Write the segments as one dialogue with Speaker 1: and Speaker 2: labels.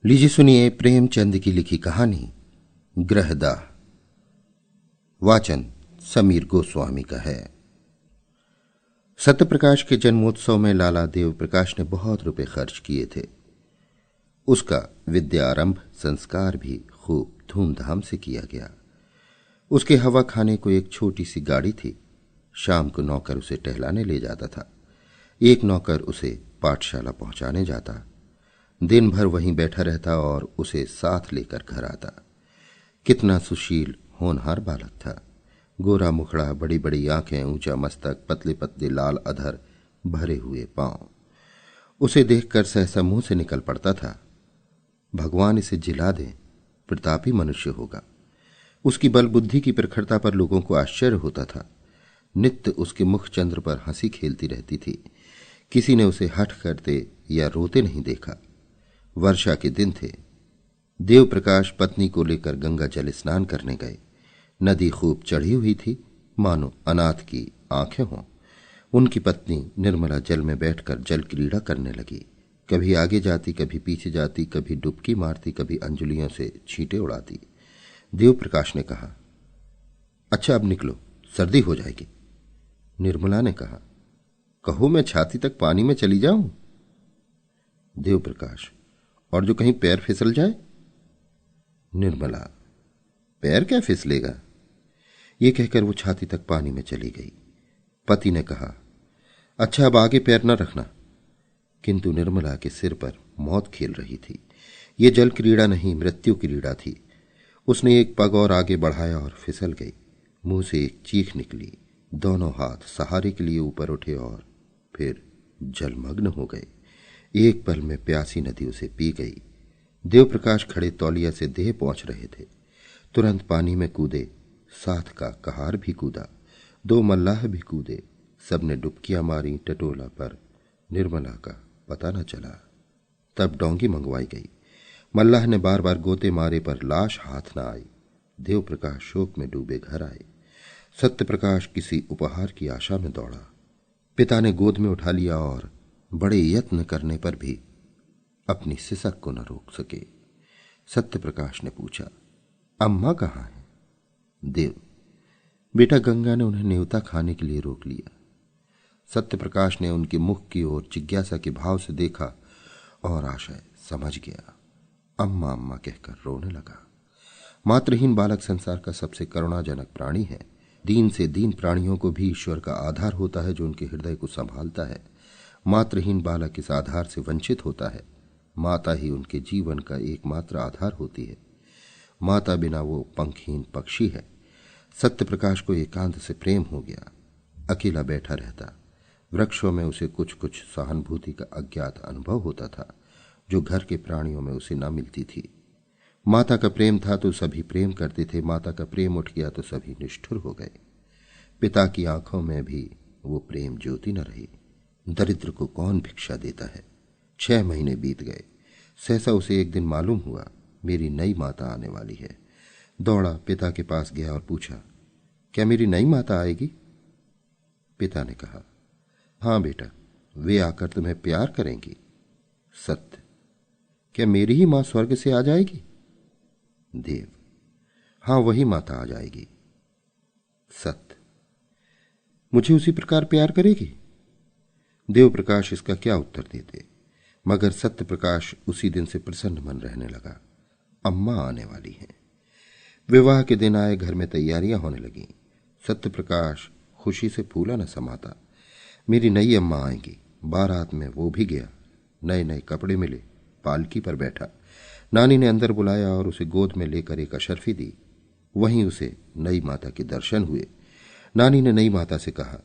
Speaker 1: लीजिए सुनिए प्रेमचंद की लिखी कहानी ग्रहदाह। वाचन समीर गोस्वामी का है। सत्यप्रकाश के जन्मोत्सव में लाला देव प्रकाश ने बहुत रुपए खर्च किए थे। उसका विद्यारंभ संस्कार भी खूब धूमधाम से किया गया। उसके हवा खाने को एक छोटी सी गाड़ी थी। शाम को नौकर उसे टहलाने ले जाता था। एक नौकर उसे पाठशाला पहुंचाने जाता। दिन भर वहीं बैठा रहता और उसे साथ लेकर घर आता। कितना सुशील होनहार बालक था। गोरा मुखड़ा, बड़ी बड़ी आंखें, ऊंचा मस्तक, पतले पतले लाल अधर, भरे हुए पांव। उसे देखकर सहसा मुंह से निकल पड़ता था, भगवान इसे जिला दे, प्रतापी मनुष्य होगा। उसकी बल बुद्धि की प्रखरता पर लोगों को आश्चर्य होता था। नित्य उसके मुख चंद्र पर हंसी खेलती रहती थी। किसी ने उसे हठ करते या रोते नहीं देखा। वर्षा के दिन थे। देव प्रकाश पत्नी को लेकर गंगा जल स्नान करने गए। नदी खूब चढ़ी हुई थी, मानो अनाथ की आंखें हों। उनकी पत्नी निर्मला जल में बैठकर जल क्रीड़ा करने लगी। कभी आगे जाती, कभी पीछे जाती, कभी डुबकी मारती, कभी अंजुलियों से छींटे उड़ाती। देव प्रकाश ने कहा, अच्छा अब निकलो, सर्दी हो जाएगी। निर्मला ने कहा, कहो मैं छाती तक पानी में चली जाऊं। देव प्रकाश, और जो कहीं पैर फिसल जाए। निर्मला, पैर क्या फिसलेगा। ये कहकर वो छाती तक पानी में चली गई। पति ने कहा, अच्छा अब आगे पैर न रखना। किंतु निर्मला के सिर पर मौत खेल रही थी। ये जल क्रीड़ा नहीं, मृत्यु क्रीड़ा थी। उसने एक पग और आगे बढ़ाया और फिसल गई। मुंह से एक चीख निकली। दोनों हाथ सहारे के लिए ऊपर उठे और फिर जलमग्न हो गए। एक पल में प्यासी नदी उसे पी गई। देव प्रकाश खड़े तौलिया से देह पहुंच रहे थे। तुरंत पानी में कूदे। साथ का कहार भी कूदा। दो मल्लाह भी कूदे। सबने डुबकियां मारी टटोला, पर निर्मला का पता न चला। तब डोंगी मंगवाई गई। मल्लाह ने बार बार गोते मारे, पर लाश हाथ न आई। देव प्रकाश शोक में डूबे घर आए। सत्य प्रकाश किसी उपहार की आशा में दौड़ा। पिता ने गोद में उठा लिया और बड़े यत्न करने पर भी अपनी सिसक को न रोक सके। सत्य प्रकाश ने पूछा, अम्मा कहाँ है। देव, बेटा गंगा ने उन्हें न्योता खाने के लिए रोक लिया। सत्य प्रकाश ने उनके मुख की ओर जिज्ञासा के भाव से देखा और आशय समझ गया। अम्मा अम्मा कहकर रोने लगा। मातृहीन बालक संसार का सबसे करुणाजनक प्राणी है। दीन से दीन प्राणियों को भी ईश्वर का आधार होता है, जो उनके हृदय को संभालता है। मातृहीन बालक इस आधार से वंचित होता है। माता ही उनके जीवन का एकमात्र आधार होती है। माता बिना वो पंखहीन पक्षी है। सत्य प्रकाश को एकांत से प्रेम हो गया। अकेला बैठा रहता। वृक्षों में उसे कुछ कुछ सहानुभूति का अज्ञात अनुभव होता था, जो घर के प्राणियों में उसे न मिलती थी। माता का प्रेम था तो सभी प्रेम करते थे। माता का प्रेम उठ गया तो सभी निष्ठुर हो गए। पिता की आंखों में भी वो प्रेम ज्योति न रही। दरिद्र को कौन भिक्षा देता है। 6 महीने बीत गए। सहसा उसे एक दिन मालूम हुआ, मेरी नई माता आने वाली है। दौड़ा पिता के पास गया और पूछा, क्या मेरी नई माता आएगी। पिता ने कहा, हां बेटा, वे आकर तुम्हें प्यार करेंगी। सत्य, क्या मेरी ही मां स्वर्ग से आ जाएगी। देव, हां वही माता आ जाएगी। सत्य, मुझे उसी प्रकार प्यार करेगी। देव प्रकाश इसका क्या उत्तर देते, मगर सत्य प्रकाश उसी दिन से प्रसन्न मन रहने लगा। अम्मा आने वाली हैं। विवाह के दिन आए। घर में तैयारियां होने लगीं। सत्य प्रकाश खुशी से फूला न समाता। मेरी नई अम्मा आएंगी। बारात में वो भी गया। नए नए कपड़े मिले। पालकी पर बैठा। नानी ने अंदर बुलाया और उसे गोद में लेकर एक अशर्फी दी। वहीं उसे नई माता के दर्शन हुए। नानी ने नई माता से कहा,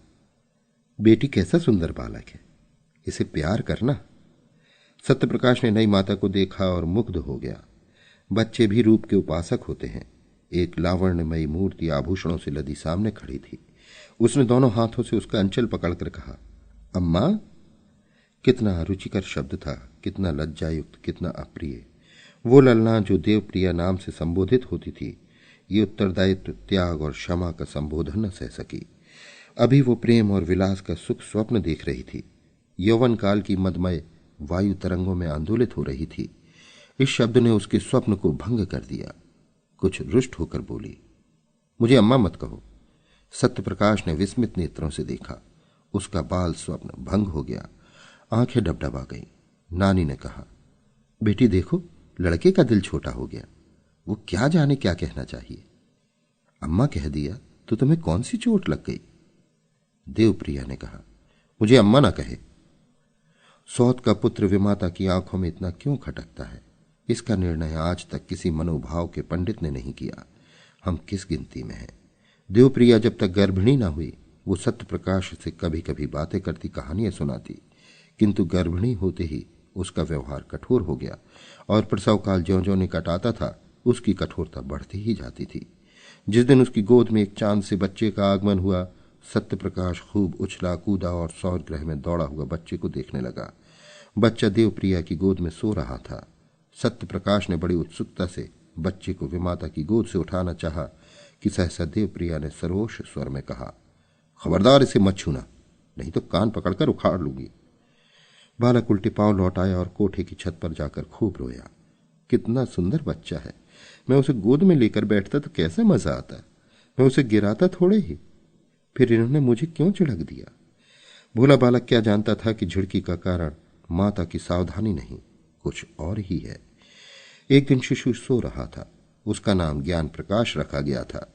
Speaker 1: बेटी कैसा सुंदर बालक है, इसे प्यार करना। सत्य प्रकाश ने नई माता को देखा और मुग्ध हो गया। बच्चे भी रूप के उपासक होते हैं। एक लावण्यमयी मूर्ति आभूषणों से लदी सामने खड़ी थी। उसने दोनों हाथों से उसका अंचल पकड़कर कहा, अम्मा। कितना रुचिकर शब्द था, कितना लज्जायुक्त, कितना अप्रिय। वो ललना जो देवप्रिया नाम से संबोधित होती थी, ये उत्तरदायित्व, त्याग और क्षमा का संबोधन न सह सकी। अभी वो प्रेम और विलास का सुख स्वप्न देख रही थी। यौवन काल की मदमय वायु तरंगों में आंदोलित हो रही थी। इस शब्द ने उसके स्वप्न को भंग कर दिया। कुछ रुष्ट होकर बोली, मुझे अम्मा मत कहो। सत्यप्रकाश ने विस्मित नेत्रों से देखा। उसका बाल स्वप्न भंग हो गया। आंखें डबडबा गईं। नानी ने कहा, बेटी देखो, लड़के का दिल छोटा हो गया। वो क्या जाने क्या कहना चाहिए। अम्मा कह दिया तो तुम्हें कौन सी चोट लग गई? देवप्रिया ने कहा, मुझे अम्मा ना कहे। सौत का पुत्र विमाता की आंखों में इतना क्यों खटकता है, इसका निर्णय आज तक किसी मनोभाव के पंडित ने नहीं किया। हम किस गिनती में हैं? देवप्रिया जब तक गर्भिणी ना हुई, वो सत्यप्रकाश से कभी कभी बातें करती, कहानियां सुनाती, किंतु गर्भिणी होते ही उसका व्यवहार कठोर हो गया और प्रसव काल ज्यों-ज्यों निकट आता था, उसकी कठोरता बढ़ती ही जाती थी। जिस दिन उसकी गोद में एक चांद से बच्चे का आगमन हुआ, सत्यप्रकाश खूब उछला कूदा और सौर ग्रह में दौड़ा हुआ बच्चे को देखने लगा। बच्चा देवप्रिया की गोद में सो रहा था। सत्यप्रकाश ने बड़ी उत्सुकता से बच्चे को विमाता की गोद से उठाना चाहा कि सहसा देवप्रिया ने सरोष स्वर में कहा, खबरदार इसे मत छूना, नहीं तो कान पकड़कर उखाड़ लूंगी। बालक उल्टे पांव लौट आया और कोठे की छत पर जाकर खूब रोया। कितना सुंदर बच्चा है, मैं उसे गोद में लेकर बैठता तो कैसा मजा आता। मैं उसे गिराता थोड़े ही, फिर इन्होंने मुझे क्यों झिड़क दिया। भोला बालक क्या जानता था कि झिड़की का कारण माता की सावधानी नहीं, कुछ और ही है। एक दिन शिशु सो रहा था। उसका नाम ज्ञान प्रकाश रखा गया था।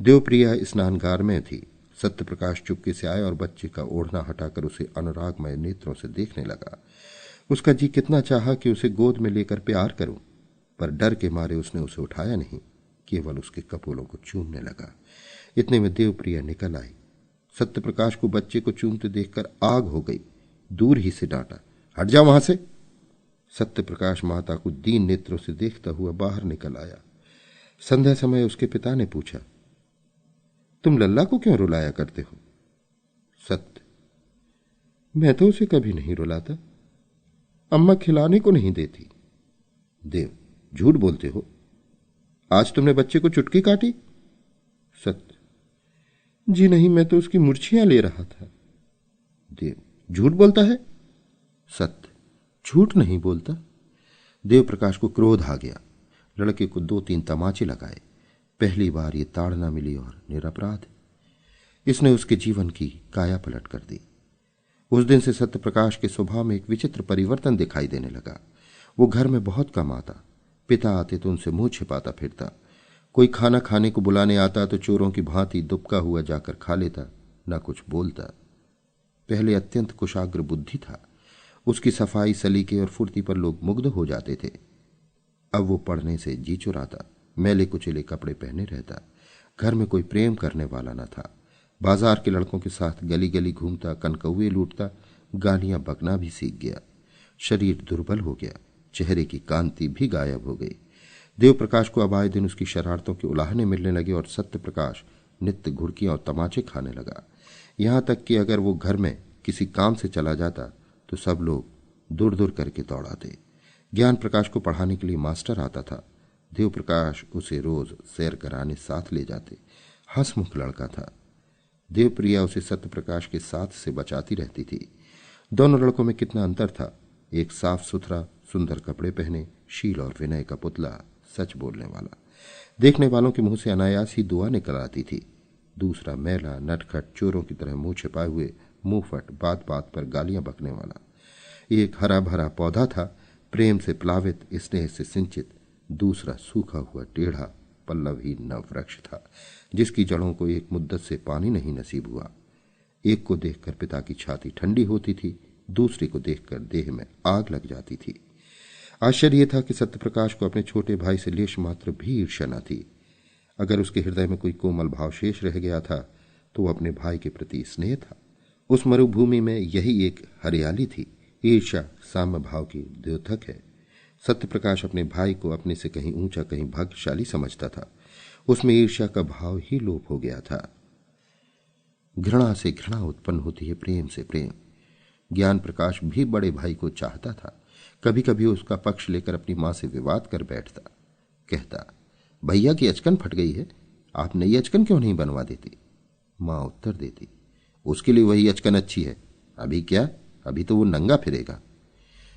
Speaker 1: देवप्रिया स्नानगार में थी। सत्यप्रकाश चुपके से आया और बच्चे का ओढ़ना हटाकर उसे अनुरागमय नेत्रों से देखने लगा। उसका जी कितना चाहा कि उसे गोद में लेकर प्यार करूं, पर डर के मारे उसने उसे उठाया नहीं, केवल उसके कपोलों को चूमने लगा। इतने में देवप्रिया निकल आई। सत्यप्रकाश को बच्चे को चूमते देखकर आग हो गई। दूर ही से डांटा, हट जा वहां से। सत्यप्रकाश माता को दीन नेत्रों से देखता हुआ बाहर निकल आया। संध्या समय उसके पिता ने पूछा, तुम लल्ला को क्यों रुलाया करते हो? सत्य, मैं तो उसे कभी नहीं रुलाता, अम्मा खिलाने को नहीं देती। देव, झूठ बोलते हो, आज तुमने बच्चे को चुटकी काटी? सत्य, जी नहीं, मैं तो उसकी मुर्छियां ले रहा था। देव, झूठ बोलता है? सत्य, झूठ नहीं बोलता। देव प्रकाश को क्रोध आ गया। लड़के को 2-3 तमाचे लगाए। पहली बार ये ताड़ना मिली और निरपराध। इसने उसके जीवन की काया पलट कर दी। उस दिन से सत्यप्रकाश के स्वभाव में एक विचित्र परिवर्तन दिखाई देने लगा। वो घर में बहुत कम आता। पिता आते तो उनसे मुंह छिपाता फिरता। कोई खाना खाने को बुलाने आता तो चोरों की भांति दुबका हुआ जाकर खा लेता, न कुछ बोलता। पहले अत्यंत कुशाग्र बुद्धि था। उसकी सफाई, सलीके और फुर्ती पर लोग मुग्ध हो जाते थे। अब वो पढ़ने से जी चुराता, मैले कुचेले कपड़े पहने रहता। घर में कोई प्रेम करने वाला न था। बाजार के लड़कों के साथ गली गली घूमता, कनकौए लूटता, गालियां बकना भी सीख गया। शरीर दुर्बल हो गया, चेहरे की कांति भी गायब हो गई। देवप्रकाश को अब आए दिन उसकी शरारतों के उलाहने मिलने लगे और सत्यप्रकाश नित्य घुड़कियां और तमाचे खाने लगा। यहां तक कि अगर वो घर में किसी काम से चला जाता तो सब लोग दूर दूर करके दौड़ाते। ज्ञान प्रकाश को पढ़ाने के लिए मास्टर आता था। देवप्रकाश उसे रोज सैर कराने साथ ले जाते। हंसमुख लड़का था। देवप्रिया उसे सत्यप्रकाश के साथ से बचाती रहती थी। दोनों लड़कों में कितना अंतर था। एक साफ सुथरा, सुंदर कपड़े पहने, शील और विनय का पुतला, सच बोलने वाला, देखने वालों के मुंह से अनायास ही दुआ निकल आती थी। दूसरा मैला, नटखट, चोरों की तरह मुंह छिपाए हुए, मुंहफट, बात बात पर गालियां बकने वाला। एक हरा भरा पौधा था, प्रेम से प्लावित, स्नेह से सिंचित। दूसरा सूखा हुआ, टेढ़ा, पल्लवहीन नव वृक्ष था, जिसकी जड़ों को एक मुद्दत से पानी नहीं नसीब हुआ। एक को देखकर पिता की छाती ठंडी होती थी, दूसरे को देखकर देह में आग लग जाती थी। आश्चर्य यह था कि सत्यप्रकाश को अपने छोटे भाई से लेश मात्र भी ईर्ष्या न थी। अगर उसके हृदय में कोई कोमल भाव शेष रह गया था तो वह अपने भाई के प्रति स्नेह था। उस मरुभूमि में यही एक हरियाली थी। ईर्ष्या साम्य भाव की द्योतक है। सत्यप्रकाश अपने भाई को अपने से कहीं ऊंचा, कहीं भाग्यशाली समझता था। उसमें ईर्ष्या का भाव ही लोप हो गया था। घृणा से घृणा उत्पन्न होती है, प्रेम से प्रेम। ज्ञान प्रकाश भी बड़े भाई को चाहता था। कभी कभी उसका पक्ष लेकर अपनी मां से विवाद कर बैठता। कहता, भैया की अचकन फट गई है, आप नई अचकन क्यों नहीं बनवा देती? मां उत्तर देती, उसके लिए वही अचकन अच्छी है। अभी क्या, अभी तो वो नंगा फिरेगा।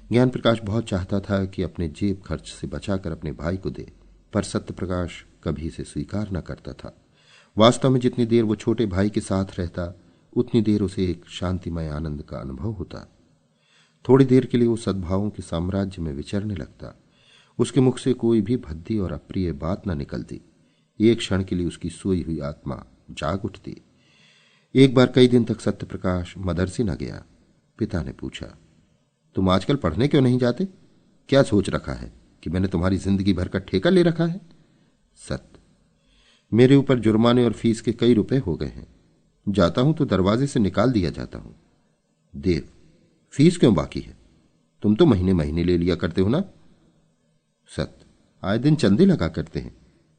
Speaker 1: ज्ञान प्रकाश बहुत चाहता था कि अपने जेब खर्च से बचाकर अपने भाई को दे, पर सत्य प्रकाश कभी इसे स्वीकार न करता था। वास्तव में जितनी देर वो छोटे भाई के साथ रहता, उतनी देर उसे एक शांतिमय आनंद का अनुभव होता। थोड़ी देर के लिए वो सद्भावों के साम्राज्य में विचरने लगता। उसके मुख से कोई भी भद्दी और अप्रिय बात न निकलती। एक क्षण के लिए उसकी सोई हुई आत्मा जाग उठती। एक बार कई दिन तक सत्य प्रकाश मदरसे न गया। पिता ने पूछा, तुम आजकल पढ़ने क्यों नहीं जाते? क्या सोच रखा है कि मैंने तुम्हारी जिंदगी भर का ठेका ले रखा है? सत्य, मेरे ऊपर जुर्माने और फीस के कई रुपए हो गए हैं। जाता हूं तो दरवाजे से निकाल दिया जाता हूं। देव, फीस क्यों बाकी है? तुम तो महीने महीने ले लिया करते हो ना? सत्य, आए दिन चंदे लगा करते हैं,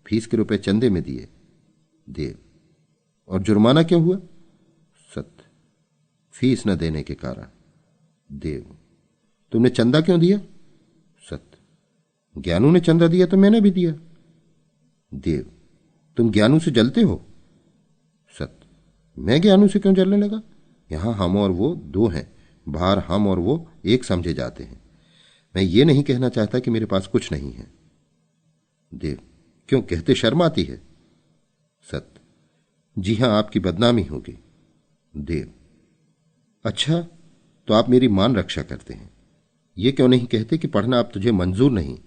Speaker 1: फीस के रुपए चंदे में दिए। देव, और जुर्माना क्यों हुआ? सत्य, फीस न देने के कारण। देव, तुमने चंदा क्यों दिया? सत्य, ज्ञानू ने चंदा दिया तो मैंने भी दिया। देव, तुम ज्ञानू से जलते हो? सत्य, मैं ज्ञानू से क्यों जलने लगा? यहां हम और वो दो हैं, बाहर हम और वो एक समझे जाते हैं। मैं ये नहीं कहना चाहता कि मेरे पास कुछ नहीं है। देव, क्यों कहते शर्म आती है? सत्य, जी हां, आपकी बदनामी होगी। देव, अच्छा, तो आप मेरी मान रक्षा करते हैं। ये क्यों नहीं कहते कि पढ़ना अब तुझे मंजूर नहीं?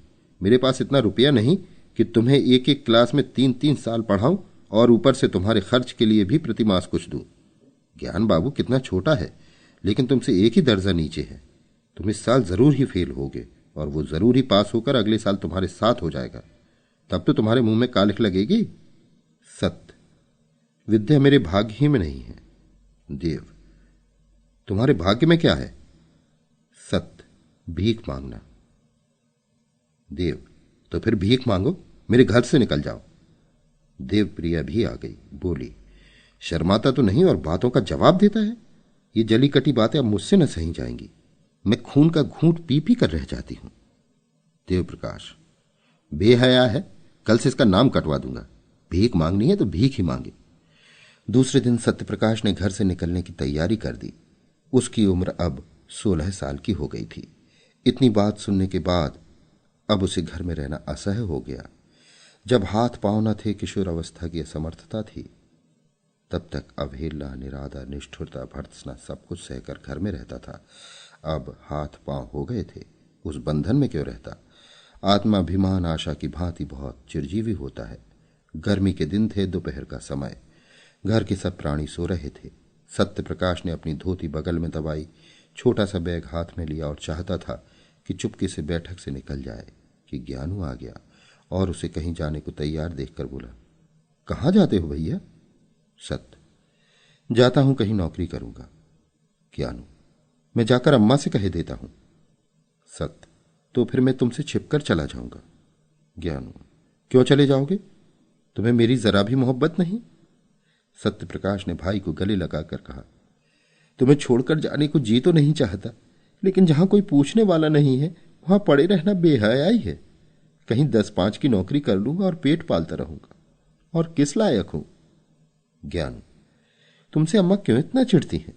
Speaker 1: मेरे पास इतना रुपया नहीं कि तुम्हें एक एक क्लास में 3-3 साल पढ़ाऊं और ऊपर से तुम्हारे खर्च के लिए भी प्रतिमास कुछ दूं। ज्ञान बाबू कितना छोटा है, लेकिन तुमसे एक ही दर्जा नीचे है। तुम इस साल जरूर ही फेल होगे और वो जरूर ही पास होकर अगले साल तुम्हारे साथ हो जाएगा। तब तो तुम्हारे मुंह में कालिख लगेगी। सत्य, विद्या मेरे भाग्य ही में नहीं है। देव, तुम्हारे भाग्य में क्या है? सत्य, भीख मांगना। देव, तो फिर भीख मांगो, मेरे घर से निकल जाओ। देव प्रिया भी आ गई, बोली, शर्माता तो नहीं और बातों का जवाब देता है। ये जली कटी बातें अब मुझसे न सही जाएंगी। मैं खून का घूंट पी पी कर रह जाती हूं। देव प्रकाश, बेहया है, कल से इसका नाम कटवा दूंगा। भीख मांगनी है तो भीख ही मांगे। दूसरे दिन सत्यप्रकाश ने घर से निकलने की तैयारी कर दी। उसकी उम्र अब 16 साल की हो गई थी। इतनी बात सुनने के बाद अब उसे घर में रहना असह्य हो गया। जब हाथ पांव न थे, किशोर अवस्था की असमर्थता थी, तब तक अवहेलना, निरादर, निष्ठुरता, भर्त्सना सब कुछ सहकर घर में रहता था। अब हाथ पांव हो गए थे, उस बंधन में क्यों रहता? आत्माभिमान आशा की भांति बहुत चिरजीवी होता है। गर्मी के दिन थे, दोपहर का समय। घर के सब प्राणी सो रहे थे। सत्य प्रकाश ने अपनी धोती बगल में दबाई, छोटा सा बैग हाथ में लिया और चाहता था कि चुपके से बैठक से निकल जाए कि ज्ञानू आ गया और उसे कहीं जाने को तैयार देखकर बोला, कहाँ जाते हो भैया? सत्य, जाता हूं, कहीं नौकरी करूंगा। ज्ञानू, मैं जाकर अम्मा से कह देता हूं। सत्य, तो फिर मैं तुमसे छिपकर चला जाऊंगा। ज्ञानू, क्यों चले जाओगे? तुम्हें मेरी जरा भी मोहब्बत नहीं? सत्य प्रकाश ने भाई को गले लगाकर कहा, तुम्हें छोड़कर जाने को जी तो नहीं चाहता, लेकिन जहां कोई पूछने वाला नहीं है वहां पड़े रहना बेहयाई है। कहीं 10-5 की नौकरी कर लूंगा और पेट पालता रहूंगा, और किस लायक हूं? ज्ञान, तुमसे अम्मा क्यों इतना चिढ़ती हैं?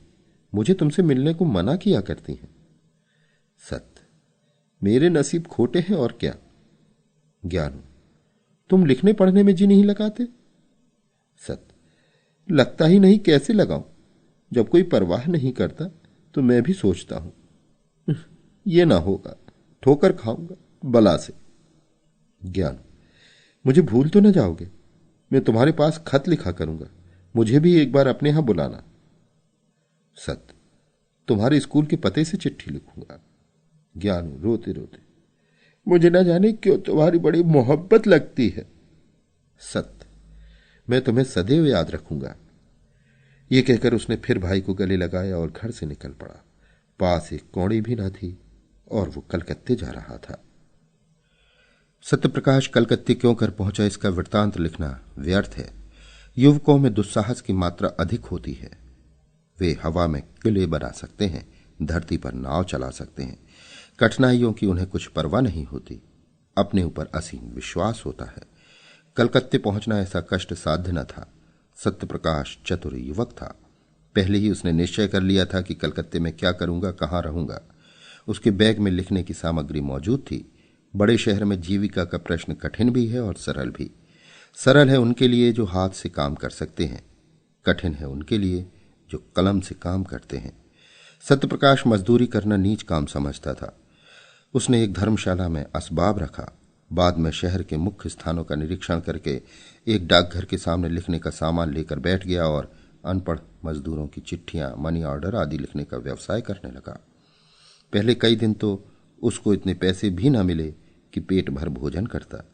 Speaker 1: मुझे तुमसे मिलने को मना किया करती हैं। सत्य, मेरे नसीब खोटे हैं और क्या। ज्ञान, तुम लिखने पढ़ने में जी नहीं लगाते? सत्य, लगता ही नहीं, कैसे लगाऊं? जब कोई परवाह नहीं करता तो मैं भी सोचता हूं ये ना होगा, ठोकर खाऊंगा बला से। ज्ञान, मुझे भूल तो न जाओगे? मैं तुम्हारे पास खत लिखा करूंगा, मुझे भी एक बार अपने यहां बुलाना। सत्य, तुम्हारे स्कूल के पते से चिट्ठी लिखूंगा। ज्ञान रोते रोते, मुझे न जाने क्यों तुम्हारी बड़ी मोहब्बत लगती है। सत्य, मैं तुम्हें सदैव याद रखूंगा। ये कहकर उसने फिर भाई को गले लगाया और घर से निकल पड़ा। पास एक कौड़ी भी न थी और वो कलकत्ते जा रहा था। सत्यप्रकाश कलकत्ते क्यों कर पहुंचा, इसका वृत्तांत लिखना व्यर्थ है। युवकों में दुस्साहस की मात्रा अधिक होती है। वे हवा में किले बना सकते हैं, धरती पर नाव चला सकते हैं। कठिनाइयों की उन्हें कुछ परवाह नहीं होती। अपने ऊपर असीम विश्वास होता है। कलकत्ते पहुंचना ऐसा कष्ट साध्य न था। सत्यप्रकाश चतुर युवक था। पहले ही उसने निश्चय कर लिया था कि कलकत्ते में क्या करूंगा, कहां रहूंगा। उसके बैग में लिखने की सामग्री मौजूद थी। बड़े शहर में जीविका का प्रश्न कठिन भी है और सरल भी। सरल है उनके लिए जो हाथ से काम कर सकते हैं, कठिन है उनके लिए जो कलम से काम करते हैं। सत्यप्रकाश मजदूरी करना नीच काम समझता था। उसने एक धर्मशाला में असबाब रखा। बाद में शहर के मुख्य स्थानों का निरीक्षण करके एक डाकघर के सामने लिखने का सामान लेकर बैठ गया और अनपढ़ मजदूरों की चिट्ठियां, मनी ऑर्डर आदि लिखने का व्यवसाय करने लगा। पहले कई दिन तो उसको इतने पैसे भी न मिले कि पेट भर भोजन करता,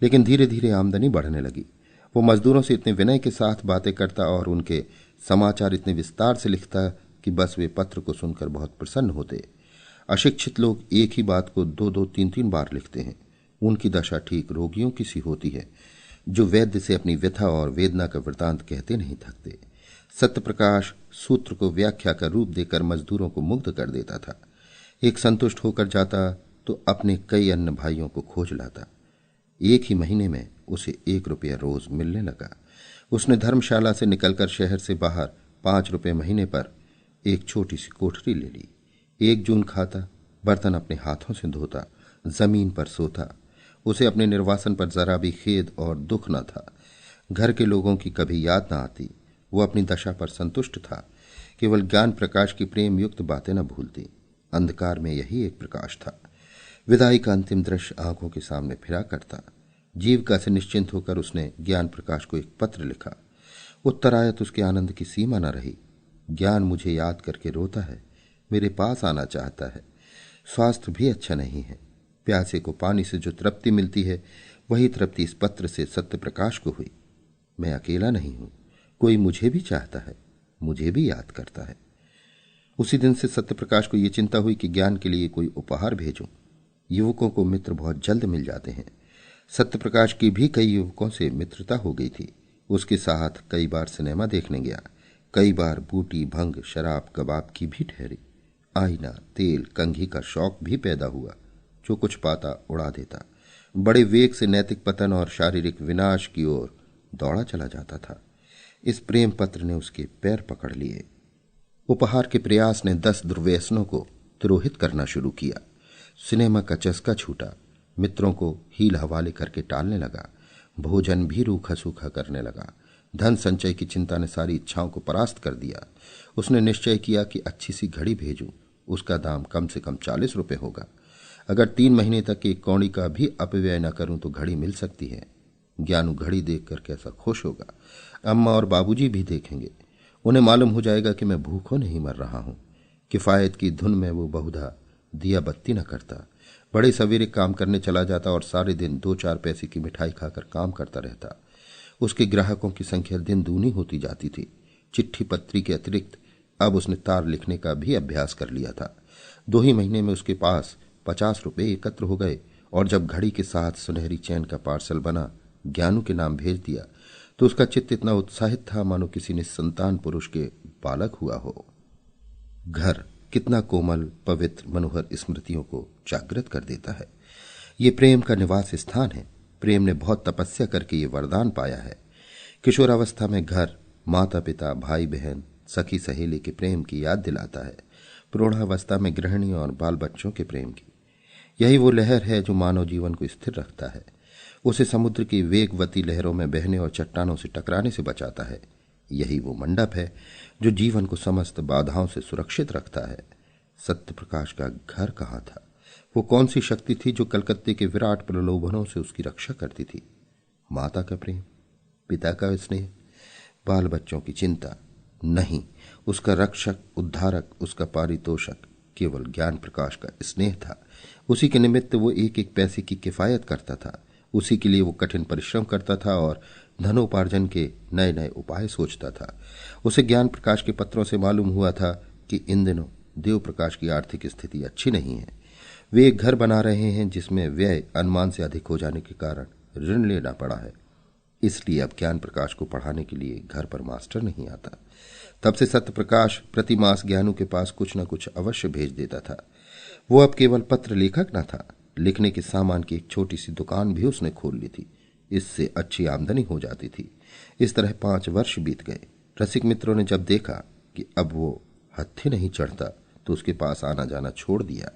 Speaker 1: लेकिन धीरे धीरे आमदनी बढ़ने लगी। वो मजदूरों से इतने विनय के साथ बातें करता और उनके समाचार इतने विस्तार से लिखता कि बस वे पत्र को सुनकर बहुत प्रसन्न होते। अशिक्षित लोग एक ही बात को 2-2, 3-3 बार लिखते हैं। उनकी दशा ठीक रोगियों की सी होती है जो वैद्य से अपनी व्यथा और वेदना का वृतांत कहते नहीं थकते। सत्यप्रकाश सूत्र को व्याख्या का रूप देकर मजदूरों को मुग्ध कर देता था। एक संतुष्ट होकर जाता तो अपने कई अन्य भाइयों को खोज लाता। एक ही महीने में उसे 1 रुपया रोज मिलने लगा। उसने धर्मशाला से निकलकर शहर से बाहर 5 रुपये महीने पर एक छोटी सी कोठरी ले ली। 1 जून खाता, बर्तन अपने हाथों से धोता, जमीन पर सोता। उसे अपने निर्वासन पर जरा भी खेद और दुख न था। घर के लोगों की कभी याद न आती। वो अपनी दशा पर संतुष्ट था। केवल ज्ञान प्रकाश की प्रेम युक्त बातें न भूलती। अंधकार में यही एक प्रकाश था। विदाई का अंतिम दृश्य आंखों के सामने फिरा करता। जीविका से निश्चिंत होकर उसने ज्ञान प्रकाश को एक पत्र लिखा। उत्तर आया तो उसके आनंद की सीमा न रही। ज्ञान मुझे याद करके रोता है, मेरे पास आना चाहता है। स्वास्थ्य भी अच्छा नहीं है। प्यासे को पानी से जो तृप्ति मिलती है वही तृप्ति इस पत्र से सत्यप्रकाश को हुई। मैं अकेला नहीं हूं, कोई मुझे भी चाहता है, मुझे भी याद करता है। उसी दिन से सत्यप्रकाश को यह चिंता हुई कि ज्ञान के लिए कोई उपहार भेजूं। युवकों को मित्र बहुत जल्द मिल जाते हैं। सत्यप्रकाश की भी कई युवकों से मित्रता हो गई थी। उसके साथ कई बार सिनेमा देखने गया। कई बार बूटी, भंग, शराब, कबाब की भी ठहरी। आईना, तेल, कंघी का शौक भी पैदा हुआ। जो कुछ पाता उड़ा देता। बड़े वेग से नैतिक पतन और शारीरिक विनाश की ओर दौड़ा चला जाता था। इस प्रेम पत्र ने उसके पैर पकड़ लिए। उपहार के प्रयास ने 10 दुर्व्यसनों को तिरोहित करना शुरू किया। सिनेमा का चस्का छूटा। मित्रों को हील हवाले करके टालने लगा। भोजन भी रूखा सूखा करने लगा। धन संचय की चिंता ने सारी इच्छाओं को परास्त कर दिया। उसने निश्चय किया कि अच्छी सी घड़ी भेजूं। उसका दाम कम से कम 40 रुपये होगा। अगर 3 महीने तक एक कौड़ी का भी अपव्यय न करूं तो घड़ी मिल सकती है। ज्ञानू घड़ी देखकर कैसा खुश होगा। अम्मा और बाबूजी भी देखेंगे। उन्हें मालूम हो जाएगा कि मैं भूखों नहीं मर रहा हूं। किफायत की धुन में वो बहुधा दिया बत्ती न करता। बड़े सवेरे काम करने चला जाता और सारे दिन 2-4 पैसे की मिठाई खाकर काम करता रहता। उसके ग्राहकों की संख्या दिन दूनी होती जाती थी। चिट्ठी पत्री के अतिरिक्त अब उसने तार लिखने का भी अभ्यास कर लिया था। 2 ही महीने में उसके पास 50 रुपये एकत्र हो गए और जब घड़ी के साथ सुनहरी चैन का पार्सल बना, ज्ञानू के नाम भेज दिया, तो उसका चित्त इतना उत्साहित था मानो किसी निसंतान पुरुष के बालक हुआ हो। घर कितना कोमल, पवित्र, मनोहर स्मृतियों को जागृत कर देता है। ये प्रेम का निवास स्थान है। प्रेम ने बहुत तपस्या करके ये वरदान पाया है। किशोरावस्था में घर माता पिता, भाई बहन, सखी सहेली के प्रेम की याद दिलाता है। प्रौढ़ावस्था में गृहिणी और बाल बच्चों के प्रेम की। यही वो लहर है जो मानव जीवन को स्थिर रखता है। उसे समुद्र की वेगवती लहरों में बहने और चट्टानों से टकराने से बचाता है। यही वो मंडप है जो जीवन को समस्त बाधाओं से सुरक्षित रखता है। सत्यप्रकाश का घर कहाँ था? वो कौन सी शक्ति थी जो कलकत्ते के विराट प्रलोभनों से उसकी रक्षा करती थी? माता का प्रेम, पिता का स्नेह, बाल बच्चों की चिंता नहीं। उसका रक्षक, उद्धारक, उसका पारितोषक केवल ज्ञान प्रकाश का स्नेह था। उसी के निमित्त वो एक एक पैसे की किफायत करता था। उसी के लिए वो कठिन परिश्रम करता था और धनोपार्जन के नए नए उपाय सोचता था। उसे ज्ञान प्रकाश के पत्रों से मालूम हुआ था कि इन दिनों देव प्रकाश की आर्थिक स्थिति अच्छी नहीं है। वे एक घर बना रहे हैं जिसमें व्यय अनुमान से अधिक हो जाने के कारण ऋण लेना पड़ा है। इसलिए अब ज्ञान प्रकाश को पढ़ाने के लिए घर पर मास्टर नहीं आता। तब से सत्यप्रकाश प्रति मास ज्ञानू के पास कुछ न कुछ अवश्य भेज देता था। वो अब केवल पत्र लेखक न था, लिखने के सामान की एक छोटी सी दुकान भी उसने खोल ली थी। इससे अच्छी आमदनी हो जाती थी। इस तरह 5 वर्ष बीत गए। रसिक मित्रों ने जब देखा कि अब वो हत्थे नहीं चढ़ता तो उसके पास आना जाना छोड़ दिया।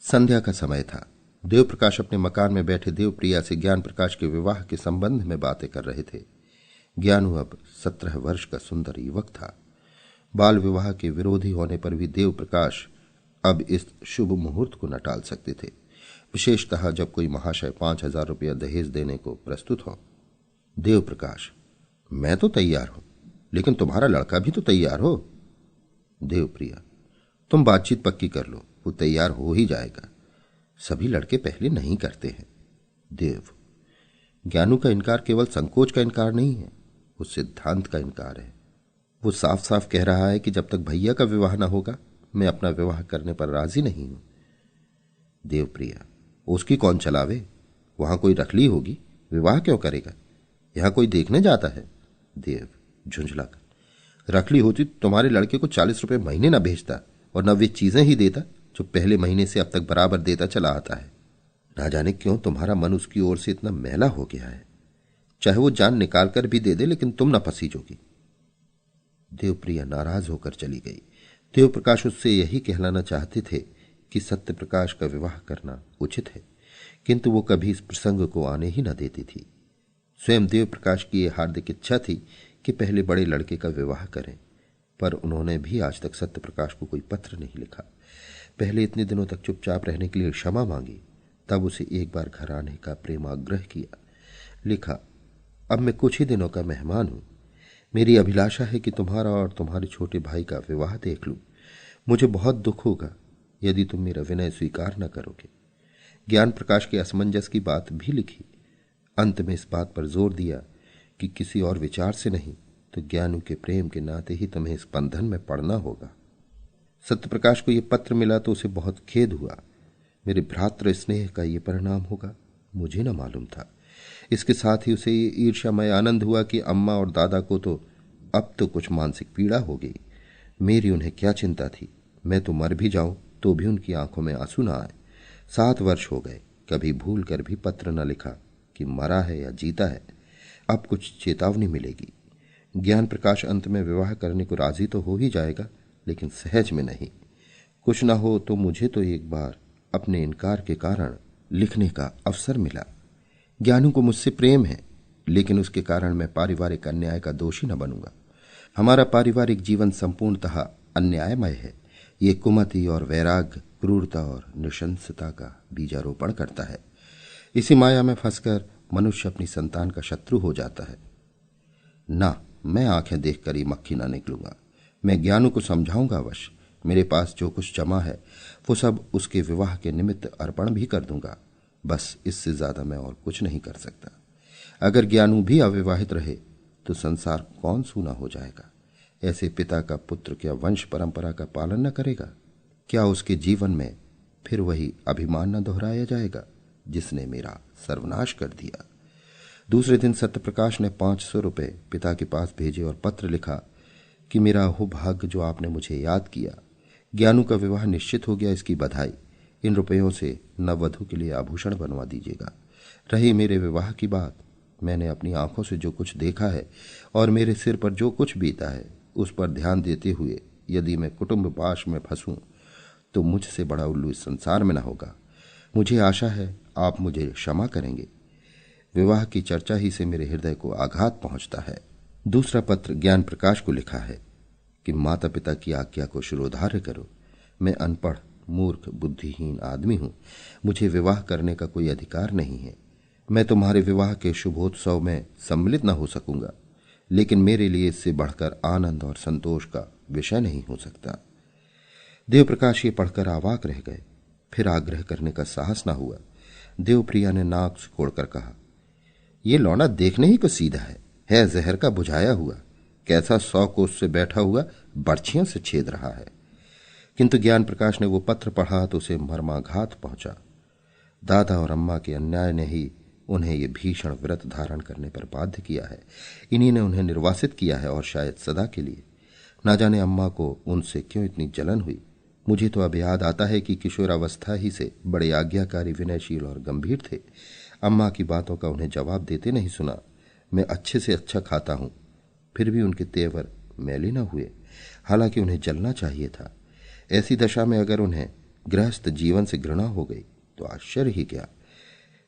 Speaker 1: संध्या का समय था। देवप्रकाश अपने मकान में बैठे देवप्रिया से ज्ञान प्रकाश के विवाह के संबंध में बातें कर रहे थे। ज्ञानू अब 17 वर्ष का सुंदर युवक था। बाल विवाह के विरोधी होने पर भी देवप्रकाश अब इस शुभ मुहूर्त को न टाल सकते थे, विशेषतः जब कोई महाशय 5,000 रुपया दहेज देने को प्रस्तुत हो। देवप्रकाश: मैं तो तैयार हूं, लेकिन तुम्हारा लड़का भी तो तैयार हो। देवप्रिया: तुम बातचीत पक्की कर लो, वो तैयार हो ही जाएगा। सभी लड़के पहले नहीं करते हैं। देव: ज्ञानू का इनकार केवल संकोच का इनकार नहीं है, वो सिद्धांत का इनकार है। वो साफ साफ कह रहा है कि जब तक भैया का विवाह न होगा मैं अपना विवाह करने पर राजी नहीं हूं। देवप्रिया: उसकी कौन चलावे? वहां कोई रखली होगी, विवाह क्यों करेगा? यहां कोई देखने जाता है। देव झुंझलाकर: रखली होती तो तुम्हारे लड़के को 40 रुपए महीने न भेजता और न वे चीजें ही देता जो पहले महीने से अब तक बराबर देता चला आता है। ना जाने क्यों तुम्हारा मन उसकी ओर से इतना मैला हो गया है। चाहे वो जान निकाल कर भी दे दे, लेकिन तुम न पसीजोगी। देवप्रिया नाराज होकर चली गई। देवप्रकाश उससे यही कहलाना चाहते थे कि सत्यप्रकाश का विवाह करना उचित है, किंतु वो कभी इस प्रसंग को आने ही न देती थी। स्वयं देवप्रकाश की यह हार्दिक इच्छा थी कि पहले बड़े लड़के का विवाह करें, पर उन्होंने भी आज तक सत्यप्रकाश को कोई पत्र नहीं लिखा। पहले इतने दिनों तक चुपचाप रहने के लिए क्षमा मांगी, तब उसे एक बार घर आने का प्रेमाग्रह किया। लिखा: अब मैं कुछ ही दिनों का मेहमान हूं। मेरी अभिलाषा है कि तुम्हारा और तुम्हारे छोटे भाई का विवाह देख लूं। मुझे बहुत दुख होगा यदि तुम मेरा विनय स्वीकार न करोगे। ज्ञान प्रकाश के असमंजस की बात भी लिखी। अंत में इस बात पर जोर दिया कि किसी और विचार से नहीं तो ज्ञानू के प्रेम के नाते ही तुम्हें इस बंधन में पड़ना होगा। सत्यप्रकाश को यह पत्र मिला तो उसे बहुत खेद हुआ। मेरे भ्रातृ स्नेह का यह परिणाम होगा, मुझे न मालूम था। इसके साथ ही उसे ये ईर्ष्यामय आनंद हुआ कि अम्मा और दादा को तो अब तो कुछ मानसिक पीड़ा हो गई। मेरी उन्हें क्या चिंता थी? मैं तो मर भी जाऊं तो भी उनकी आंखों में आंसू न आए। 7 वर्ष हो गए, कभी भूल कर भी पत्र न लिखा कि मरा है या जीता है। अब कुछ चेतावनी मिलेगी। ज्ञान प्रकाश अंत में विवाह करने को राजी तो हो ही जाएगा, लेकिन सहज में नहीं। कुछ न हो तो मुझे तो एक बार अपने इनकार के कारण लिखने का अवसर मिला। ज्ञानू को मुझसे प्रेम है, लेकिन उसके कारण मैं पारिवारिक अन्याय का दोषी न बनूंगा। हमारा पारिवारिक जीवन संपूर्णतः अन्यायमय है। ये कुमति और वैराग्य, क्रूरता और नृशंसता का बीजारोपण करता है। इसी माया में फंसकर मनुष्य अपनी संतान का शत्रु हो जाता है। ना, मैं आंखें देखकर ही मक्खी ना निकलूंगा। मैं ज्ञानू को समझाऊंगा अवश्य। मेरे पास जो कुछ जमा है वो सब उसके विवाह के निमित्त अर्पण भी कर दूंगा। बस इससे ज्यादा मैं और कुछ नहीं कर सकता। अगर ज्ञानू भी अविवाहित रहे तो संसार कौन सूना हो जाएगा। ऐसे पिता का पुत्र क्या वंश परंपरा का पालन न करेगा? क्या उसके जीवन में फिर वही अभिमान न दोहराया जाएगा जिसने मेरा सर्वनाश कर दिया? दूसरे दिन सत्यप्रकाश ने 500 रुपये पिता के पास भेजे और पत्र लिखा कि मेरा हो भाग्य जो आपने मुझे याद किया। ज्ञानू का विवाह निश्चित हो गया, इसकी बधाई। इन रुपयों से नववधू के लिए आभूषण बनवा दीजिएगा। रही मेरे विवाह की बात, मैंने अपनी आंखों से जो कुछ देखा है और मेरे सिर पर जो कुछ बीता है उस पर ध्यान देते हुए यदि मैं कुटुंब पाश में फंसूं तो मुझसे बड़ा उल्लू इस संसार में न होगा। मुझे आशा है आप मुझे क्षमा करेंगे। विवाह की चर्चा ही से मेरे हृदय को आघात पहुंचता है। दूसरा पत्र ज्ञान प्रकाश को लिखा है कि माता पिता की आज्ञा को शिरोधार्य करो। मैं अनपढ़, मूर्ख, बुद्धिहीन आदमी हूं। मुझे विवाह करने का कोई अधिकार नहीं है। मैं तुम्हारे विवाह के शुभोत्सव में सम्मिलित न हो सकूंगा, लेकिन मेरे लिए इससे बढ़कर आनंद और संतोष का विषय नहीं हो सकता। देवप्रकाश ये पढ़कर अवाक रह गए। फिर आग्रह करने का साहस न हुआ। देवप्रिया ने नाक सिकोड़कर कहा, ये लौंडा देखने ही को सीधा है जहर का बुझाया हुआ। कैसा 100 कोस से बैठा हुआ बर्छियों से छेद रहा है। किंतु ज्ञान प्रकाश ने वो पत्र पढ़ा तो उसे मर्माघात पहुंचा। दादा और अम्मा के अन्याय ने ही उन्हें ये भीषण व्रत धारण करने पर बाध्य किया है। इन्हीं ने उन्हें निर्वासित किया है, और शायद सदा के लिए। ना जाने अम्मा को उनसे क्यों इतनी जलन हुई। मुझे तो अब याद आता है कि किशोरावस्था ही से बड़े आज्ञाकारी, विनयशील और गंभीर थे। अम्मा की बातों का उन्हें जवाब देते नहीं सुना। मैं अच्छे से अच्छा खाता हूं, फिर भी उनके तेवर मैले न हुए। हालांकि उन्हें जलना चाहिए था। ऐसी दशा में अगर उन्हें गृहस्थ जीवन से घृणा हो गई तो आश्चर्य ही क्या।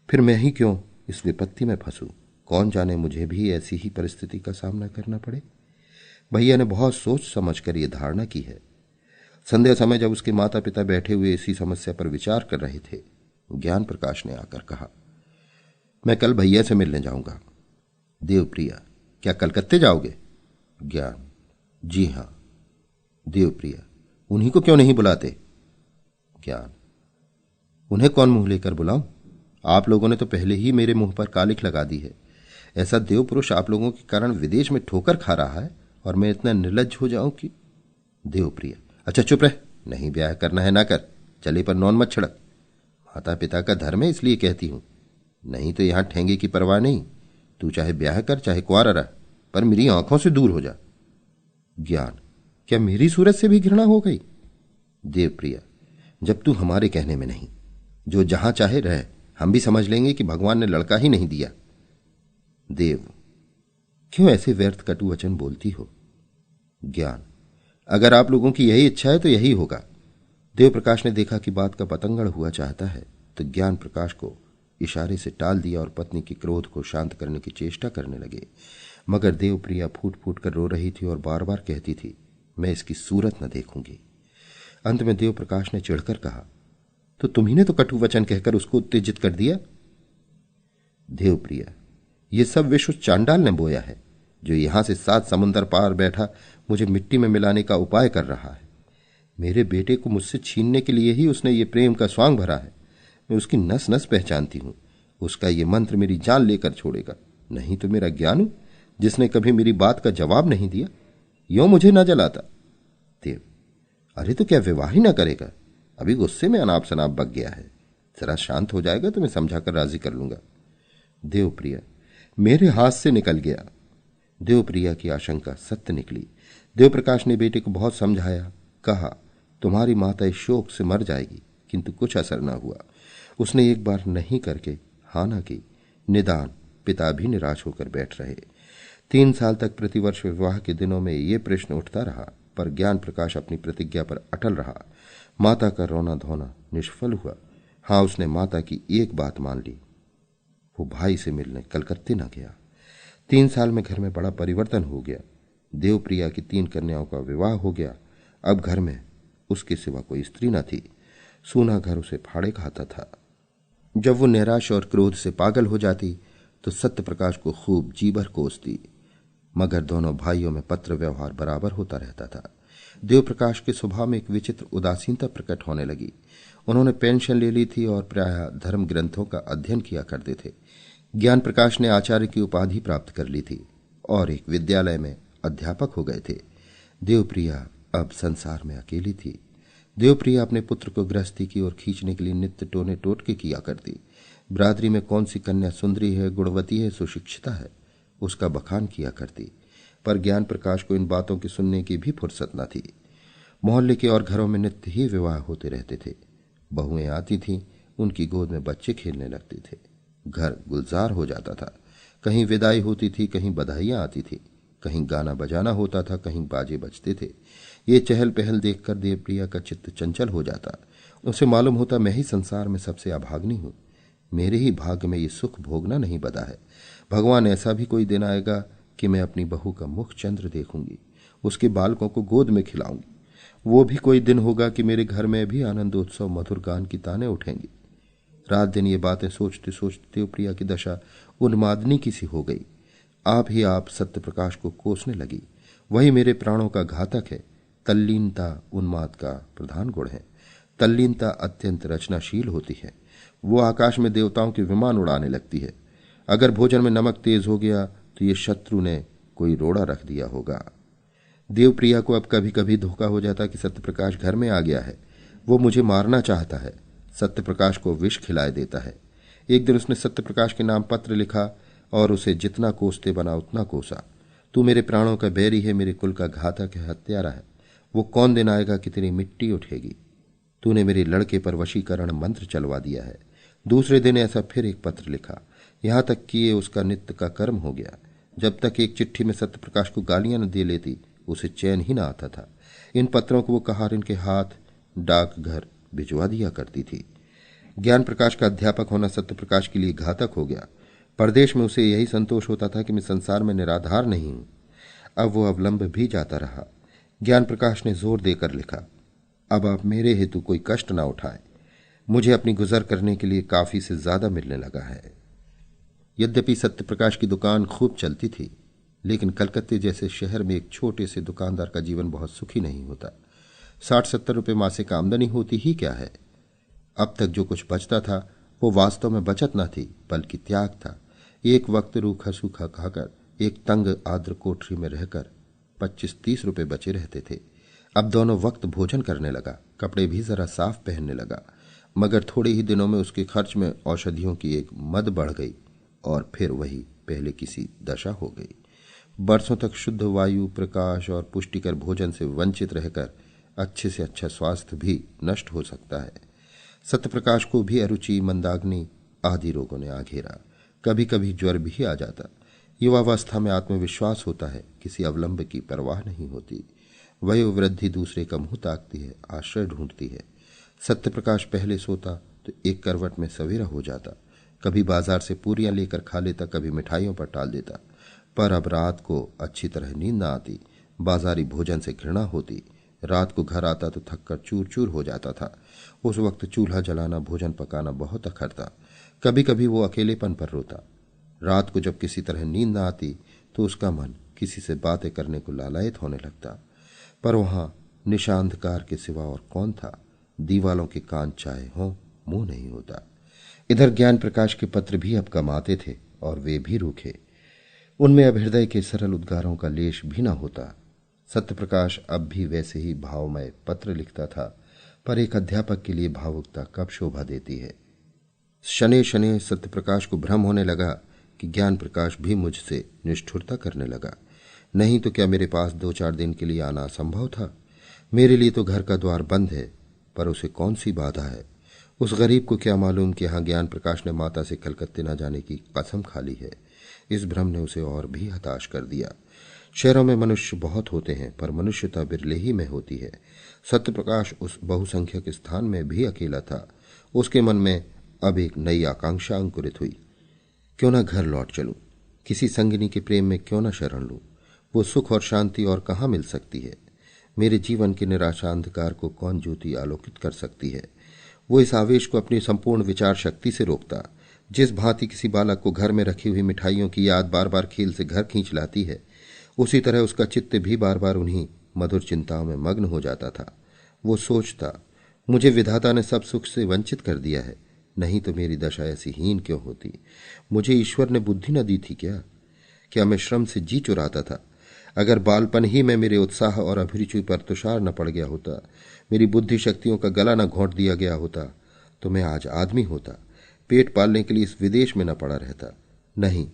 Speaker 1: फिर मैं ही क्यों इस विपत्ति में फंसूं? कौन जाने मुझे भी ऐसी ही परिस्थिति का सामना करना पड़े। भैया ने बहुत सोच समझ कर यह धारणा की है। संध्या समय जब उसके माता पिता बैठे हुए इसी समस्या पर विचार कर रहे थे, ज्ञान प्रकाश ने आकर कहा, मैं कल भैया से मिलने जाऊंगा। देवप्रिया, क्या कलकत्ते जाओगे? ज्ञान, जी हां। देवप्रिया, उन्हीं को क्यों नहीं बुलाते? ज्ञान, उन्हें कौन मुंह लेकर बुलाऊं? आप लोगों ने तो पहले ही मेरे मुंह पर कालिख लगा दी है। ऐसा देव पुरुष आप लोगों के कारण विदेश में ठोकर खा रहा है और मैं इतना निर्लज्ज हो जाऊं कि। देवप्रिया, अच्छा चुप रह, नहीं ब्याह करना है ना कर, चले पर नौन मत छिड़क। माता पिता का धर्म है इसलिए कहती हूं, नहीं तो यहां ठेंगे की परवाह नहीं। तू चाहे ब्याह कर चाहे कुंवारा रह, पर मेरी आंखों से दूर हो जा। ज्ञान, क्या मेरी सूरत से भी घृणा हो गई? देवप्रिया, जब तू हमारे कहने में नहीं, जो जहां चाहे रह, हम भी समझ लेंगे कि भगवान ने लड़का ही नहीं दिया। देव, क्यों ऐसे व्यर्थ कटु वचन बोलती हो? ज्ञान, अगर आप लोगों की यही इच्छा है तो यही होगा। देव प्रकाश ने देखा कि बात का पतंगड़ हुआ चाहता है, तो ज्ञान प्रकाश को इशारे से टाल दिया और पत्नी के क्रोध को शांत करने की चेष्टा करने लगे। मगर देवप्रिया फूट फूट कर रो रही थी और बार बार कहती थी, मैं इसकी सूरत न देखूंगी। अंत में देव प्रकाश ने चिढ़कर कहा, तो तुम्ही ने तो कटु वचन कहकर उसको उत्तेजित कर दिया। देवप्रिया, ये सब विष उस चांडाल ने बोया है, जो यहां से 7 समुंदर पार बैठा मुझे मिट्टी में मिलाने का उपाय कर रहा है। मेरे बेटे को मुझसे छीनने के लिए ही उसने ये प्रेम का स्वांग भरा है। मैं उसकी नस नस पहचानती हूं। उसका ये मंत्र मेरी जान लेकर छोड़ेगा। नहीं तो मेरा ज्ञानू, जिसने कभी मेरी बात का जवाब नहीं दिया, यों मुझे न जलाता। देव, अरे तो क्या विवाह ही ना करेगा? अभी गुस्से में अनाप शनाप बक गया है, जरा शांत हो जाएगा तो मैं समझाकर राजी कर लूंगा। देवप्रिया, मेरे हाथ से निकल गया। देवप्रिया की आशंका सत्य निकली। देवप्रकाश ने बेटे को बहुत समझाया, कहा, तुम्हारी माता इस शोक से मर जाएगी, किंतु कुछ असर न हुआ। उसने एक बार नहीं करके हाँ ना की। निदान पिता भी निराश होकर बैठ रहे। 3 साल तक प्रतिवर्ष विवाह के दिनों में ये प्रश्न उठता रहा, पर ज्ञान प्रकाश अपनी प्रतिज्ञा पर अटल रहा। माता का रोना धोना निष्फल हुआ। हाँ, उसने माता की एक बात मान ली, वो भाई से मिलने कलकत्ते न गया। 3 साल में घर में बड़ा परिवर्तन हो गया। देवप्रिया की 3 कन्याओं का विवाह हो गया। अब घर में उसके सिवा कोई स्त्री न थी। सूना घर उसे फाड़े खाता था। जब वो निराश और क्रोध से पागल हो जाती तो सत्य प्रकाश को खूब जी भर कोसती, मगर दोनों भाइयों में पत्र व्यवहार बराबर होता रहता था। देवप्रकाश के स्वभाव में एक विचित्र उदासीनता प्रकट होने लगी। उन्होंने पेंशन ले ली थी और प्रायः धर्म ग्रंथों का अध्ययन किया करते थे। ज्ञान प्रकाश ने आचार्य की उपाधि प्राप्त कर ली थी और एक विद्यालय में अध्यापक हो गए थे। देवप्रिया अब संसार में अकेली थी। देवप्रिया अपने पुत्र को गृहस्थी की ओर खींचने के लिए नित्य टोने टोटके किया करती। बरादरी में कौन सी कन्या सुंदरी है, गुणवती है, सुशिक्षिता है, उसका बखान किया करती। पर ज्ञान प्रकाश को इन बातों की सुनने की भी फुर्सत न थी। मोहल्ले के और घरों में नित्य ही विवाह होते रहते थे। बहुएं आती थीं, उनकी गोद में बच्चे खेलने लगते थे। घर गुलजार हो जाता था। कहीं विदाई होती थी, कहीं बधाइयां आती थी, कहीं गाना बजाना होता था, कहीं बाजे बजते थे। ये चहल पहल देखकर देवप्रिया का चित्त चंचल हो जाता। उसे मालूम होता, मैं ही संसार में सबसे अभाग्नी हूं। मेरे ही भाग्य में ये सुख भोगना नहीं बदा है। भगवान ऐसा भी कोई दिन आएगा कि मैं अपनी बहू का मुख चंद्र देखूंगी, उसके बालकों को गोद में खिलाऊंगी। वो भी कोई दिन होगा कि मेरे घर में भी आनंदोत्सव मधुर गान की ताने उठेंगी। रात दिन ये बातें सोचते सोचते देवप्रिया की दशा उन्मादनी की सी हो गई। आप ही आप सत्य प्रकाश को कोसने लगी। वही मेरे प्राणों का घातक है। तल्लीनता उन्माद का प्रधान गुण है। तल्लीनता अत्यंत रचनाशील होती है। वो आकाश में देवताओं के विमान उड़ाने लगती है। अगर भोजन में नमक तेज हो गया तो ये शत्रु ने कोई रोड़ा रख दिया होगा। देवप्रिया को अब कभी कभी धोखा हो जाता कि सत्यप्रकाश घर में आ गया है, वो मुझे मारना चाहता है, सत्यप्रकाश को विष खिलाए देता है। एक दिन उसने सत्यप्रकाश के नाम पत्र लिखा और उसे जितना कोसते बना उतना कोसा। तू मेरे प्राणों का बैरी है, मेरे कुल का घातक है, हत्यारा है। वो कौन दिन आएगा कि तेरी मिट्टी उठेगी। तूने मेरे लड़के पर वशीकरण मंत्र चलवा दिया है। दूसरे दिन ऐसा फिर एक पत्र लिखा, यहां तक कि ये उसका नित्य का कर्म हो गया। जब तक एक चिट्ठी में सत्यप्रकाश को गालियां न दे लेती उसे चैन ही न आता था। इन पत्रों को वो कहारिन के हाथ, डाकघर, भिजवा दिया करती थी। ज्ञान प्रकाश का अध्यापक होना सत्य प्रकाश के लिए घातक हो गया। परदेश में उसे यही संतोष होता था कि मैं संसार में निराधार नहीं हूं। अब वो अवलंब भी जाता रहा। ज्ञान प्रकाश ने जोर देकर लिखा, अब आप मेरे हेतु कोई कष्ट ना उठाए। मुझे अपनी गुजर करने के लिए काफी से ज्यादा मिलने लगा है। यद्यपि सत्य प्रकाश की दुकान खूब चलती थी, लेकिन कलकत्ते जैसे शहर में एक छोटे से दुकानदार का जीवन बहुत सुखी नहीं होता। 60-70 रुपये मासिक आमदनी होती ही क्या है। अब तक जो कुछ बचता था वो वास्तव में बचत न थी, बल्कि त्याग था। एक वक्त रूखा सूखा खाकर, एक तंग आर्द्र कोठरी में रहकर 25-30 रुपये बचे रहते थे। अब दोनों वक्त भोजन करने लगा, कपड़े भी जरा साफ पहनने लगा, मगर थोड़े ही दिनों में उसके खर्च में औषधियों की एक मद बढ़ गई और फिर वही पहले किसी दशा हो गई। बरसों तक शुद्ध वायु, प्रकाश और पुष्टिकर भोजन से वंचित रहकर अच्छे से अच्छा स्वास्थ्य भी नष्ट हो सकता है। सत्यप्रकाश को भी अरुचि, मंदाग्नि आदि रोगों ने आ घेरा। कभी कभी ज्वर भी आ जाता। युवावस्था में आत्मविश्वास होता है, किसी अवलंब की परवाह नहीं होती। वयोवृद्धि दूसरे का मुंह ताकती है, आश्रय ढूंढती है। सत्यप्रकाश पहले सोता तो एक करवट में सवेरा हो जाता। कभी बाजार से पूरियां लेकर खा लेता, कभी मिठाइयों पर टाल देता। पर अब रात को अच्छी तरह नींद न आती। बाजारी भोजन से घृणा होती। रात को घर आता तो थककर चूर चूर हो जाता था। उस वक्त चूल्हा जलाना, भोजन पकाना बहुत अखरता। कभी कभी वो अकेलेपन पर रोता। रात को जब किसी तरह नींद न आती तो उसका मन किसी से बातें करने को लालायित होने लगता। पर वहां निशांधकार के सिवा और कौन था। दीवालों के कान चाहे हों, मुंह नहीं होता। इधर ज्ञान प्रकाश के पत्र भी अब कम आते थे, और वे भी रूखे। उनमें अब हृदय के सरल उद्गारों का लेश भी न होता। सत्यप्रकाश अब भी वैसे ही भावमय पत्र लिखता था, पर एक अध्यापक के लिए भावुकता कब शोभा देती है। शने शने सत्यप्रकाश को भ्रम होने लगा कि ज्ञान प्रकाश भी मुझसे निष्ठुरता करने लगा। नहीं तो क्या मेरे पास 2-4 दिन के लिए आना असंभव था। मेरे लिए तो घर का द्वार बंद है, पर उसे कौन सी बाधा है। उस गरीब को क्या मालूम कि यहां ज्ञान प्रकाश ने माता से कलकत्ते न जाने की कसम खा ली है। इस भ्रम ने उसे और भी हताश कर दिया। शहरों में मनुष्य बहुत होते हैं, पर मनुष्यता बिरले ही में होती है। सत्यप्रकाश उस बहुसंख्यक स्थान में भी अकेला था। उसके मन में अब एक नई आकांक्षा अंकुरित हुई। क्यों न घर लौट चलूं, किसी संगिनी के प्रेम में क्यों न शरण लूं। वो सुख और शांति और कहाँ मिल सकती है। मेरे जीवन के निराशा अंधकार को कौन ज्योति आलोकित कर सकती है। वो इस आवेश को अपनी संपूर्ण विचार शक्ति से रोकता। जिस भांति किसी बालक को घर में रखी हुई मिठाइयों की याद बार बार खेल से घर खींच लाती है, उसी तरह उसका चित्त भी बार बार उन्हीं मधुर चिंताओं में मग्न हो जाता था। वो सोचता, मुझे विधाता ने सब सुख से वंचित कर दिया है, नहीं तो मेरी दशा ऐसी हीन क्यों होती। मुझे ईश्वर ने बुद्धि न दी थी क्या मैं श्रम से जी चुराता था। अगर बालपन ही में मेरे उत्साह और अभिरुचि पर तुषार न पड़ गया होता, मेरी बुद्धि शक्तियों का गला न घोंट दिया गया होता, तो मैं आज आदमी होता, पेट पालने के लिए इस विदेश में न पड़ा रहता। नहीं,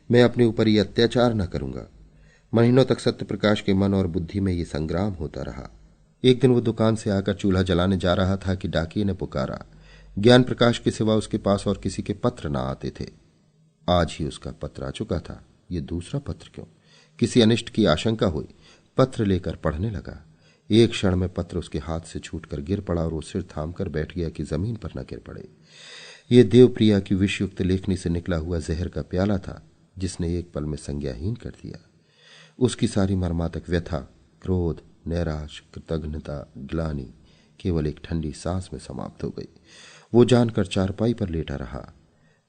Speaker 1: मैं अपने ऊपर ये अत्याचार न करूंगा। महीनों तक सत्यप्रकाश के मन और बुद्धि में ये संग्राम होता रहा। एक दिन वो दुकान से आकर चूल्हा जलाने जा रहा था कि डाकिये ने पुकारा। ज्ञान प्रकाश के सिवा उसके पास और किसी के पत्र न आते थे। आज ही उसका पत्र आ चुका था। ये दूसरा पत्र क्यों? किसी अनिष्ट की आशंका हुई। पत्र लेकर पढ़ने लगा। एक क्षण में पत्र उसके हाथ से छूटकर गिर पड़ा और वो सिर थामकर बैठ गया कि जमीन पर न गिर पड़े। ये देवप्रिया की विषयुक्त लेखनी से निकला हुआ जहर का प्याला था, जिसने एक पल में संज्ञाहीन कर दिया। उसकी सारी मर्मातक व्यथा, क्रोध, नैराश, कृतघ्नता, ग्लानि केवल एक ठंडी सांस में समाप्त हो गई। वो जानकर चारपाई पर लेटा रहा।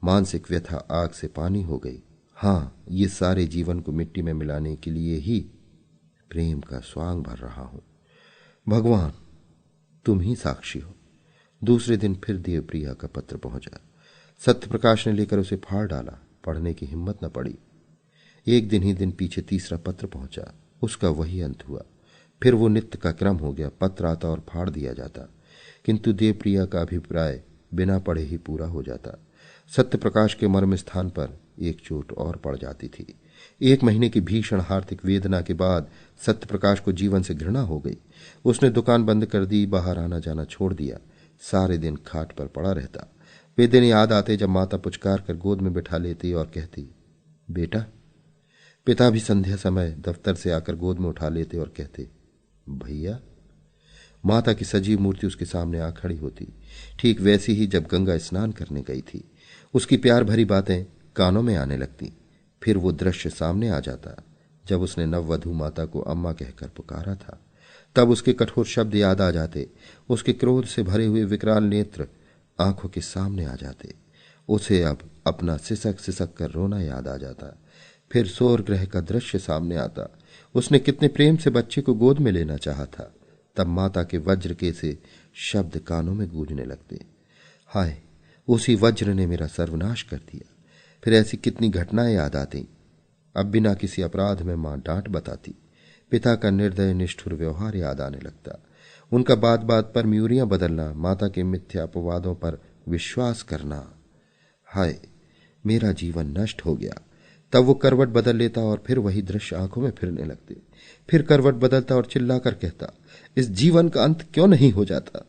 Speaker 1: मानसिक व्यथा आग से पानी हो गई। हाँ, ये सारे जीवन को मिट्टी में मिलाने के लिए ही प्रेम का स्वांग भर रहा हूं। भगवान, तुम ही साक्षी हो। दूसरे दिन फिर देवप्रिया का पत्र पहुंचा। सत्यप्रकाश ने लेकर उसे फाड़ डाला। पढ़ने की हिम्मत न पड़ी। एक दिन ही दिन पीछे तीसरा पत्र पहुंचा। उसका वही अंत हुआ। फिर वो नित्य का क्रम हो गया। पत्र आता और फाड़ दिया जाता, किंतु देवप्रिया का अभिप्राय बिना पढ़े ही पूरा हो जाता। सत्यप्रकाश के मर्म स्थान पर एक चोट और पड़ जाती थी। 1 महीने की भीषण आर्थिक वेदना के बाद सत्यप्रकाश को जीवन से घृणा हो गई। उसने दुकान बंद कर दी, बाहर आना जाना छोड़ दिया। सारे दिन खाट पर पड़ा रहता। वे दिन याद आते जब माता पुचकार कर गोद में बिठा लेती और कहती, बेटा। पिता भी संध्या समय दफ्तर से आकर गोद में उठा लेते और कहते, भैया। माता की सजीव मूर्ति उसके सामने आ खड़ी होती, ठीक वैसी ही जब गंगा स्नान करने गई थी। उसकी प्यार भरी बातें कानों में आने लगती। फिर वो दृश्य सामने आ जाता जब उसने नववधू माता को अम्मा कहकर पुकारा था। तब उसके कठोर शब्द याद आ जाते, उसके क्रोध से भरे हुए विकराल नेत्र आंखों के सामने आ जाते। उसे अब अपना सिसक सिसक कर रोना याद आ जाता। फिर सौर ग्रह का दृश्य सामने आता। उसने कितने प्रेम से बच्चे को गोद में लेना चाहा था। तब माता के वज्र के से शब्द कानों में गूंजने लगते, हाय, उसी वज्र ने मेरा सर्वनाश कर दिया। फिर ऐसी कितनी घटनाएं याद आती। अब बिना किसी अपराध में मां डांट बताती। पिता का निर्दय निष्ठुर व्यवहार याद आने लगता। उनका बात बात पर म्यूरियां बदलना, माता के मिथ्या अपवादों पर विश्वास करना। हाय, मेरा जीवन नष्ट हो गया। तब वो करवट बदल लेता और फिर वही दृश्य आंखों में फिरने लगते। फिर करवट बदलता और चिल्लाकर कहता, इस जीवन का अंत क्यों नहीं हो जाता।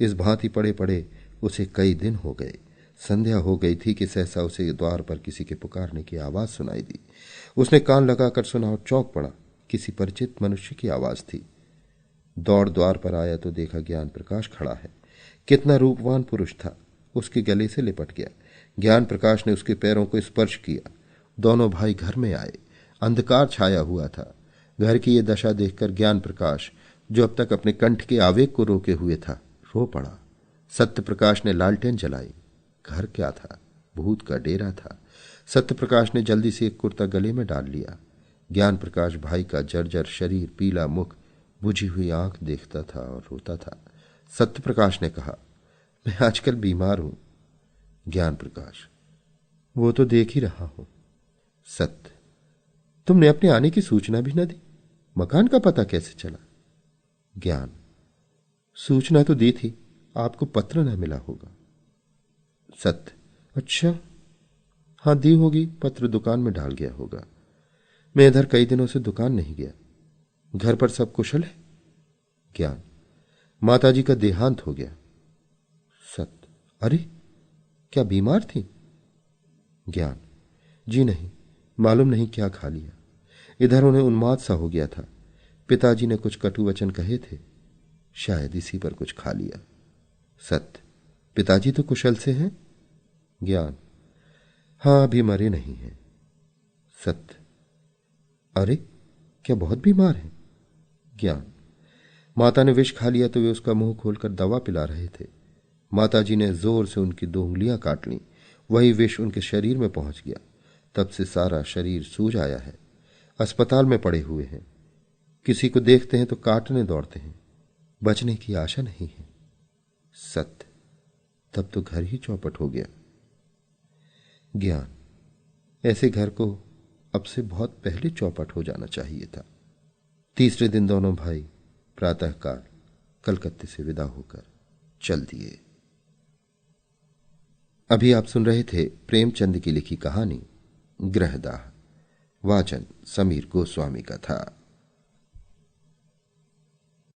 Speaker 1: इस भांति पड़े पड़े उसे कई दिन हो गए। संध्या हो गई थी कि सहसा उसे द्वार पर किसी के पुकारने की आवाज सुनाई दी। उसने कान लगाकर सुना और चौंक पड़ा। किसी परिचित मनुष्य की आवाज थी। दौड़ द्वार पर आया तो देखा ज्ञान प्रकाश खड़ा है। कितना रूपवान पुरुष था। उसके गले से लिपट गया। ज्ञान प्रकाश ने उसके पैरों को स्पर्श किया। दोनों भाई घर में आए। अंधकार छाया हुआ था। घर की ये दशा देखकर ज्ञान प्रकाश, जो अब तक अपने कंठ के आवेग को रोके हुए था, रो पड़ा। सत्य प्रकाश ने लालटेन जलाई। घर क्या था? भूत का डेरा था। सत्य प्रकाश ने जल्दी से एक कुर्ता गले में डाल लिया। ज्ञान प्रकाश भाई का जर्जर शरीर, पीला मुख, बुझी हुई आंख देखता था और रोता था। सत्य प्रकाश ने कहा, मैं आजकल बीमार हूं। ज्ञान प्रकाश, वो तो देख ही रहा हूं। सत्य, तुमने अपने आने की सूचना भी न दी। मकान का पता कैसे चला? ज्ञान, सूचना तो दी थी, आपको पत्र न मिला होगा। सत्य, अच्छा, हां दी होगी, पत्र दुकान में डाल गया होगा। मैं इधर कई दिनों से दुकान नहीं गया। घर पर सब कुशल है? ज्ञान, माताजी का देहांत हो गया। सत्य, अरे, क्या बीमार थी? ज्ञान, जी नहीं, मालूम नहीं क्या खा लिया। इधर उन्हें उन्माद सा हो गया था। पिताजी ने कुछ कटु वचन कहे थे, शायद इसी पर कुछ खा लिया। सत्य, पिताजी तो कुशल से हैं? ज्ञान, हां, अभी मरे नहीं हैं। सत्य, अरे, क्या बहुत बीमार हैं? ज्ञान, माता ने विष खा लिया तो वे उसका मुंह खोलकर दवा पिला रहे थे। माताजी ने जोर से उनकी 2 उंगलियां काट लीं। वही विष उनके शरीर में पहुंच गया। तब से सारा शरीर सूज आया है। अस्पताल में पड़े हुए हैं। किसी को देखते हैं तो काटने दौड़ते हैं। बचने की आशा नहीं है। सत्य, तब तो घर ही चौपट हो गया। ज्ञान, ऐसे घर को अब से बहुत पहले चौपट हो जाना चाहिए था। तीसरे दिन दोनों भाई प्रातःकाल कलकत्ते से विदा होकर चल दिए। अभी आप सुन रहे थे प्रेमचंद की लिखी कहानी ग्रहदाह। वाचन समीर गोस्वामी का था।